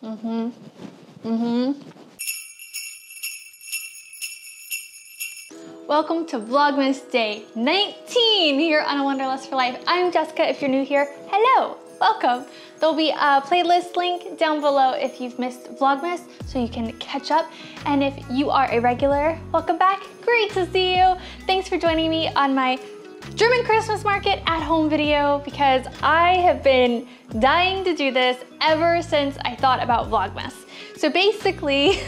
Welcome to Vlogmas Day 19 here on A Wanderlust for Life. I'm Jessica. If you're new here, hello, welcome. There'll be a playlist link down below if you've missed Vlogmas so you can catch up. And if you are a regular, welcome back. Great to see you. Thanks for joining me on my German Christmas market at home video because I have been dying to do this ever since I thought about Vlogmas. So basically,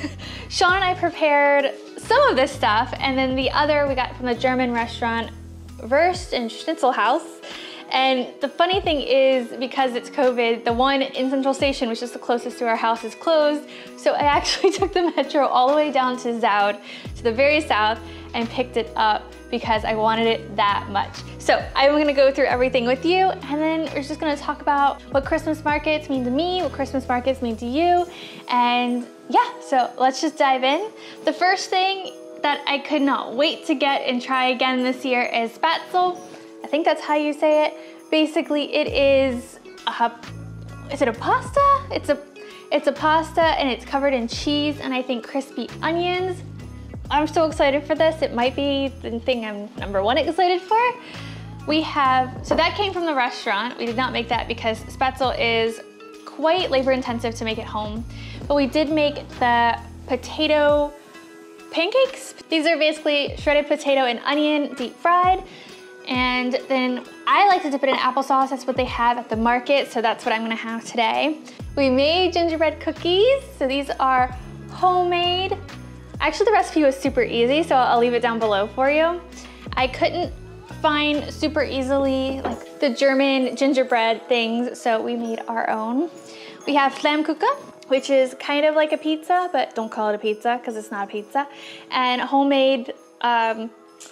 Sean and I prepared some of this stuff and then the other we got from the German restaurant WURST and SCHNITZELHAUS. And the funny thing is, because it's COVID, the one in Central Station, which is the closest to our house, is closed. So I actually took the metro all the way down to Zoud, to the very south, and picked it up because I wanted it that much. So I'm gonna go through everything with you, and then we're just gonna talk about what Christmas markets mean to me, what Christmas markets mean to you, and yeah, so let's just dive in. The first thing that I could not wait to get and try again this year is SPÄTZLE. I think that's how you say it. Basically, it is it a pasta? It's a pasta and it's covered in cheese and I think crispy onions. I'm so excited for this. It might be the thing I'm #1 excited for. So that came from the restaurant. We did not make that because SPÄTZLE is quite labor intensive to make at home. But we did make the potato pancakes. These are basically shredded potato and onion, deep fried. And then I like to dip it in applesauce. That's what they have at the market, so that's what I'm gonna have today. We made gingerbread cookies. So these are homemade. Actually, the recipe was super easy, so I'll leave it down below for you. I couldn't find super easily like the German gingerbread things, so we made our own. We have FLAMMKUCHEN, which is kind of like a pizza, but don't call it a pizza because it's not a pizza. And homemade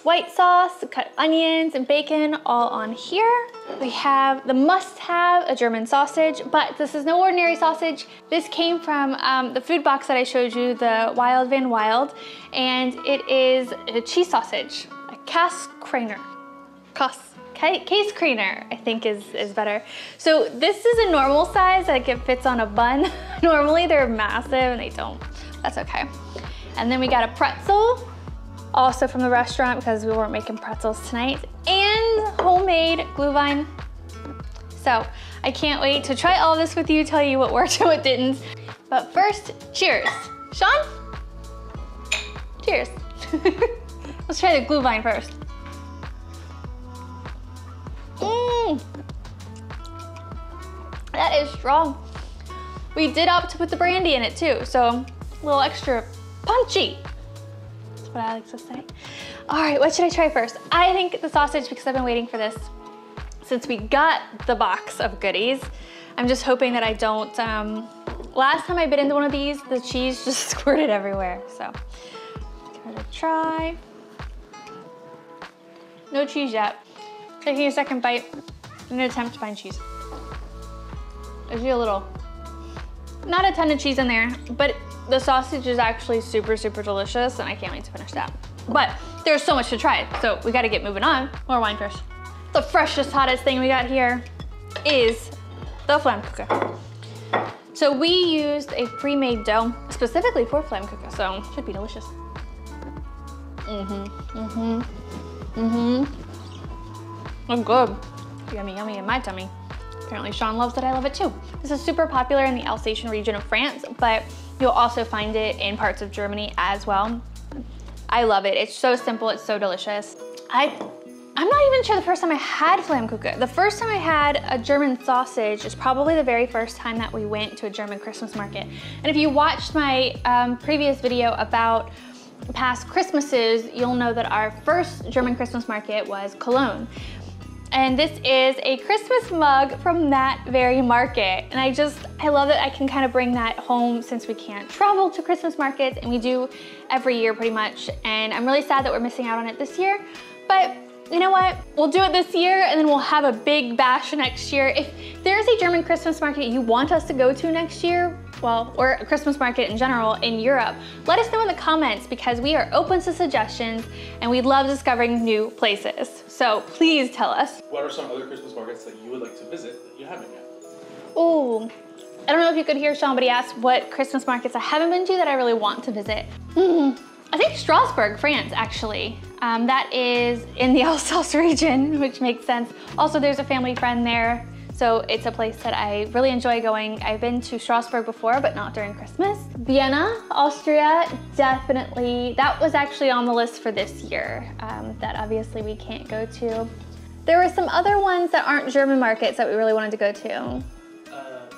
white sauce, cut onions and bacon all on here. We have the must-have, a German sausage, but this is no ordinary sausage. This came from the food box that I showed you, the Wild Van Wild, and it is a cheese sausage, a KÄSEKRAINER. KÄSEKRAINER, I think is better. So this is a normal size, like it fits on a bun. Normally they're massive and they don't, that's okay. And then we got a pretzel, also from the restaurant because we weren't making pretzels tonight, and homemade glühwein. So I can't wait to try all of this with you, tell you what worked and what didn't. But first, cheers. Sean? Cheers. Let's try the glühwein first. That is strong. We did opt to put the brandy in it too, so a little extra punchy. What I like to say. All right, what should I try first? I think the sausage because I've been waiting for this since we got the box of goodies. I'm just hoping that I don't, last time I bit into one of these, the cheese just squirted everywhere. So, give it a try. No cheese yet. Taking a second bite, I'm gonna attempt to find cheese. I see a little, not a ton of cheese in there, but the sausage is actually super, super delicious and I can't wait to finish that. But there's so much to try, so we gotta get moving on. More wine first. The freshest, hottest thing we got here is the FLAMMKUCHEN. So we used a pre-made dough specifically for FLAMMKUCHEN, so it should be delicious. It's good. Yummy, yummy in my tummy. Apparently Sean loves it, I love it too. This is super popular in the Alsatian region of France, but you'll also find it in parts of Germany as well. I love it. It's so simple, it's so delicious. I'm not even sure the first time I had FLAMMKUCHEN. The first time I had a German sausage is probably the very first time that we went to a German Christmas market. And if you watched my previous video about past Christmases, you'll know that our first German Christmas market was Cologne. And this is a Christmas mug from that very market. And I love that I can kind of bring that home since we can't travel to Christmas markets, and we do every year pretty much. And I'm really sad that we're missing out on it this year, but you know what? We'll do it this year and then we'll have a big bash next year. If there's a German Christmas market you want us to go to next year, well, or a Christmas market in general in Europe, let us know in the comments because we are open to suggestions and we love discovering new places. So please tell us. What are some other Christmas markets that you would like to visit that you haven't yet? Ooh, I don't know if you could hear somebody ask what Christmas markets I haven't been to that I really want to visit. I think Strasbourg, France, actually. That is in the Alsace region, which makes sense. Also, there's a family friend there, so it's a place that I really enjoy going. I've been to Strasbourg before, but not during Christmas. Vienna, Austria, definitely. That was actually on the list for this year, that obviously we can't go to. There were some other ones that aren't German markets that we really wanted to go to.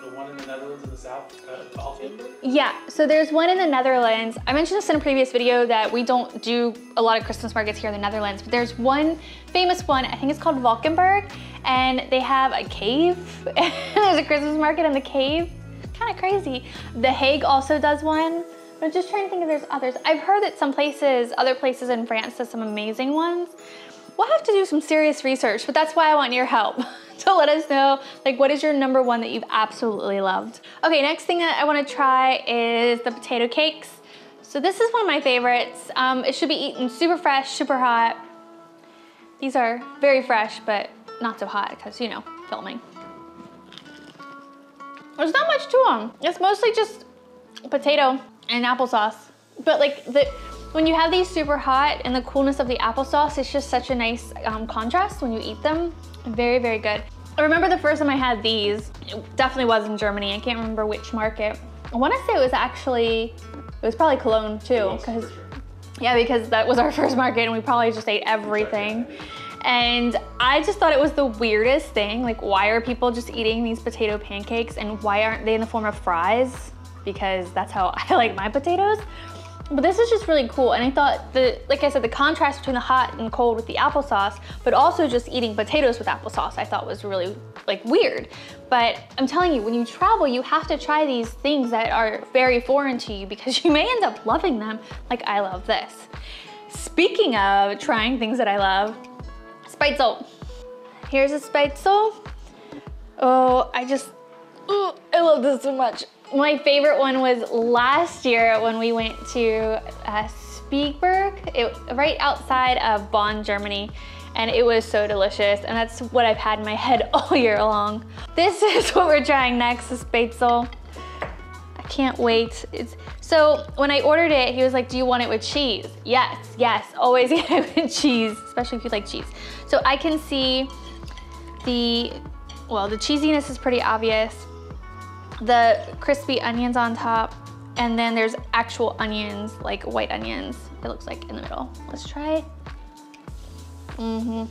The one in the Netherlands in the south, Altenburg? Yeah, so there's one in the Netherlands. I mentioned this in a previous video that we don't do a lot of Christmas markets here in the Netherlands, but there's one famous one, I think it's called Valkenburg, and they have a cave. There's a Christmas market in the cave. Kind of crazy. The Hague also does one, but I'm just trying to think if there's others. I've heard that some places, other places in France does some amazing ones. We'll have to do some serious research, but that's why I want your help. To let us know, like, what is your number one that you've absolutely loved? Okay, next thing that I want to try is the potato cakes. So this is one of my favorites. It should be eaten super fresh, super hot. These are very fresh, but not so hot because, you know, filming. There's not much to them. It's mostly just potato and applesauce. But like, when you have these super hot and the coolness of the applesauce, it's just such a nice contrast when you eat them. Very, very good. I remember the first time I had these, it definitely was in Germany. I can't remember which market. I want to say it was probably Cologne too, because yeah, because that was our first market and we probably just ate everything. And I just thought it was the weirdest thing. Like, why are people just eating these potato pancakes and why aren't they in the form of fries? Because that's how I like my potatoes. But this is just really cool, and I thought like I said, the contrast between the hot and cold with the applesauce, but also just eating potatoes with applesauce, I thought was really like weird. But I'm telling you, when you travel, you have to try these things that are very foreign to you because you may end up loving them, like I love this. Speaking of trying things that I love, SPÄTZLE. Here's a SPÄTZLE. Oh, I love this so much. My favorite one was last year when we went to Spielberg, right outside of Bonn, Germany, and it was so delicious, and that's what I've had in my head all year long. This is what we're trying next, the SPÄTZLE. I can't wait. So when I ordered it, he was like, do you want it with cheese? Yes, yes, always get it with cheese, especially if you like cheese. So I can see the cheesiness is pretty obvious. The crispy onions on top, and then there's actual onions, like white onions, it looks like in the middle. Let's try it.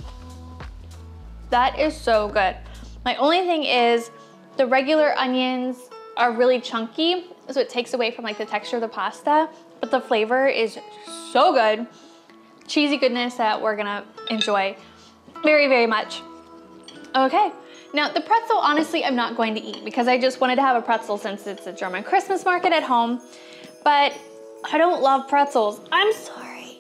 That is so good. My only thing is the regular onions are really chunky, so it takes away from like the texture of the pasta, but the flavor is so good. Cheesy goodness that we're gonna enjoy very, very much. Okay. Now, the pretzel, honestly, I'm not going to eat because I just wanted to have a pretzel since it's a German Christmas market at home, but I don't love pretzels. I'm sorry.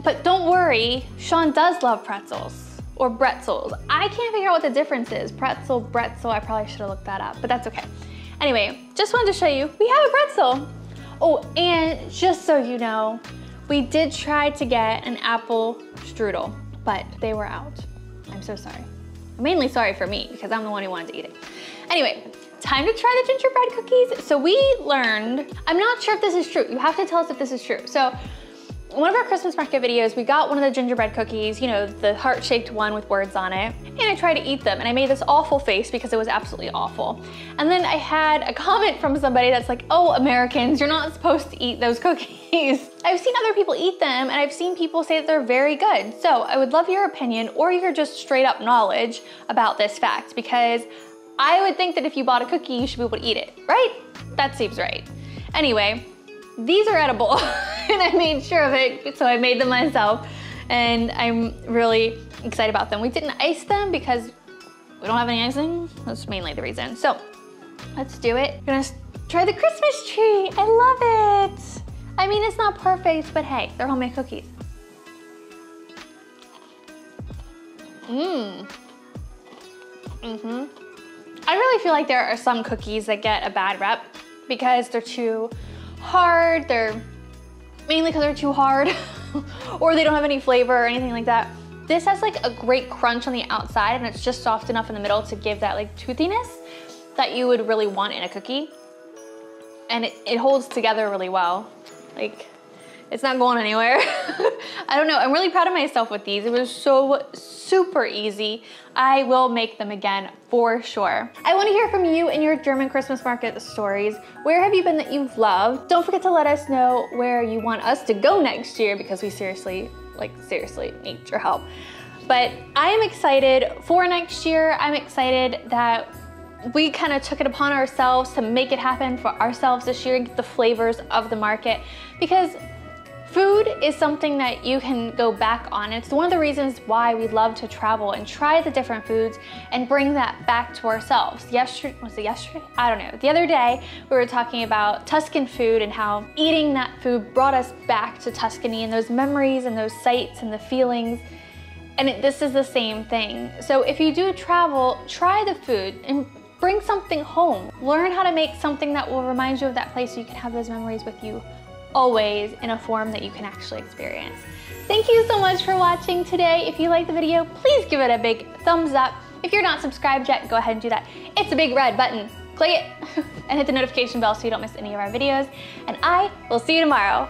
But don't worry, Sean does love pretzels, or bretzels. I can't figure out what the difference is. Pretzel, bretzel, I probably should have looked that up, but that's okay. Anyway, just wanted to show you, we have a pretzel. Oh, and just so you know, we did try to get an apple strudel, but they were out. I'm so sorry. I'm mainly sorry for me because I'm the one who wanted to eat it. Anyway, time to try the gingerbread cookies. So we learned, I'm not sure if this is true. You have to tell us if this is true. So in one of our Christmas market videos, we got one of the gingerbread cookies, you know, the heart-shaped one with words on it, and I tried to eat them, and I made this awful face because it was absolutely awful. And then I had a comment from somebody that's like, oh, Americans, you're not supposed to eat those cookies. I've seen other people eat them, and I've seen people say that they're very good. So I would love your opinion, or your just straight up knowledge about this fact, because I would think that if you bought a cookie, you should be able to eat it, right? That seems right. Anyway, these are edible, and I made sure of it, so I made them myself, and I'm really excited about them. We didn't ice them because we don't have any icing. That's mainly the reason. So let's do it. We're gonna try the Christmas tree. I love it. I mean, it's not perfect, but hey, they're homemade cookies. I really feel like there are some cookies that get a bad rep because they're too hard, they're mainly because they're too hard or they don't have any flavor or anything like that. This has like a great crunch on the outside and it's just soft enough in the middle to give that like toothiness. that you would really want in a cookie. And it holds together really well. Like, it's not going anywhere. I don't know, I'm really proud of myself with these. It was so super easy. I will make them again for sure. I want to hear from you and your German Christmas market stories. Where have you been that you've loved? Don't forget to let us know where you want us to go next year, because we seriously need your help. But I am excited for next year. I'm excited that we kind of took it upon ourselves to make it happen for ourselves this year and get the flavors of the market, because food is something that you can go back on. It's one of the reasons why we love to travel and try the different foods and bring that back to ourselves. Was it yesterday? I don't know. The other day, we were talking about Tuscan food and how eating that food brought us back to Tuscany and those memories and those sights and the feelings. And this is the same thing. So if you do travel, try the food and bring something home. Learn how to make something that will remind you of that place so you can have those memories with you always in a form that you can actually experience. Thank you so much for watching today. If you liked the video, please give it a big thumbs up. If you're not subscribed yet, go ahead and do that. It's a big red button. Click it and hit the notification bell so you don't miss any of our videos. And I will see you tomorrow.